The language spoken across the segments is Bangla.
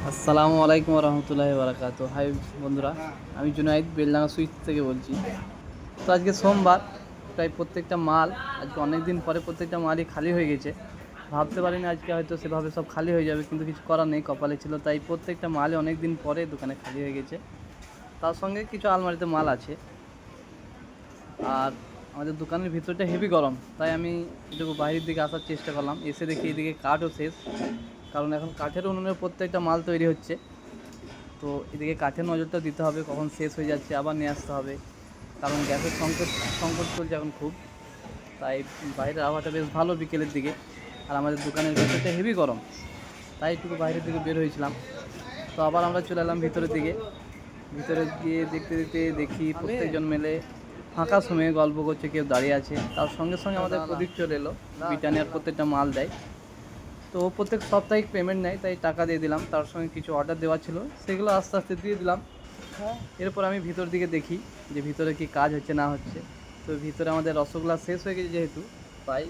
আসসালামু আলাইকুম রহমতুল্লাহি বারাকাতু। হাই বন্ধুরা, আমি জুনাইদ বেলডাঙ্গা সুইচ থেকে বলছি। তো আজকে সোমবার, প্রায় প্রত্যেকটা মাল আজকে অনেক দিন পরে প্রত্যেকটা মালই খালি হয়ে গেছে। ভাবতে পারিনি আজকে হয়তো সেভাবে সব খালি হয়ে যাবে, কিন্তু কিছু করার নেই, কপালে ছিল। তাই প্রত্যেকটা মালই অনেক দিন পরে দোকানে খালি হয়ে গেছে। তার সঙ্গে কিছু আলমারিতে মাল আছে। আর আমাদের দোকানের ভিতরটা হেভি গরম, তাই আমি একটু বাইরের দিকে আসার চেষ্টা করলাম। এসে দেখি এদিকে কাঠও শেষ, কারণ এখন কাঠের উনুনের প্রত্যেকটা মাল তৈরি হচ্ছে। তো এদিকে কাঠের নজরটা দিতে হবে, কখন শেষ হয়ে যাচ্ছে আবার নিয়ে আসতে হবে, কারণ গ্যাসের সংকট সংকট চলছে এখন খুব। তাই বাইরের আবহাওয়াটা বেশ ভালো বিকেলের দিকে, আর আমাদের দোকানের ভিতরটা হেভি গরম, তাই একটু বাইরের দিকে বের হয়েছিলাম। তো আবার আমরা চলে এলাম ভিতরের দিকে। ভিতরে গিয়ে দেখতে দেখতে দেখি প্রত্যেকজন মিলে ফাঁকা সময়ে গল্প করছে, কেউ দাঁড়িয়ে আছে। তার সঙ্গে সঙ্গে আমাদের প্রদীপ চলে এলো, ব্রিটানিয়ার প্রত্যেকটা মাল দেয়। তো ও প্রত্যেক সাপ্তাহিক পেমেন্ট নেয়, তাই টাকা দিয়ে দিলাম। তার সঙ্গে কিছু অর্ডার দেওয়া ছিল, সেগুলো আস্তে আস্তে দিয়ে দিলাম। এরপর আমি ভিতর দিকে দেখি যে ভিতরে কি কাজ হচ্ছে না হচ্ছে। তো ভিতরে আমাদের রসগোল্লা শেষ হয়ে গেছে যেহেতু, তাই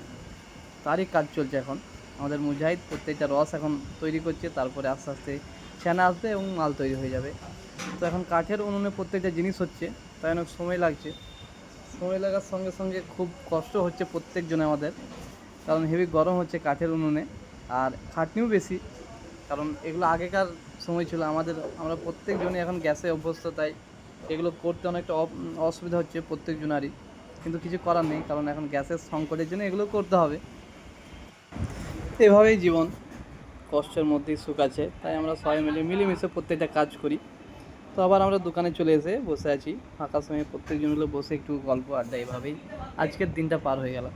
তারই কাজ চলছে এখন। আমাদের মুজাহিদ প্রত্যেকটা রস এখন তৈরি করছে, তারপরে আস্তে আস্তে ছানা আসবে এবং মাল তৈরি হয়ে যাবে। তো এখন কাঠের উনুনে প্রত্যেকটা জিনিস হচ্ছে, তাই অনেক সময় লাগছে। সময় লাগার সঙ্গে সঙ্গে খুব কষ্ট হচ্ছে প্রত্যেকজনে আমাদের, কারণ হেভি গরম হচ্ছে কাঠের উনুনে। আর খাটনিও বেশি, কারণ এগুলো আগেকার সময় ছিল আমাদের, আমরা প্রত্যেকজনই এখন গ্যাসে অভ্যস্ত, তাই এগুলো করতে অনেকটা অসুবিধা হচ্ছে প্রত্যেকজনারই। কিন্তু কিছু করার নেই, কারণ এখন গ্যাসের সংকটের জন্য এগুলো করতে হবে। এভাবেই জীবন, কষ্টের মধ্যেই সুখ আছে, তাই আমরা সবাই মিলে মিলেমিশে প্রত্যেকটা কাজ করি। তো আবার আমরা দোকানে চলে এসে বসে আছি, ফাঁকা সময়ে প্রত্যেকজন মিলে বসে একটু গল্প আড্ডা, এভাবেই আজকের দিনটা পার হয়ে গেল।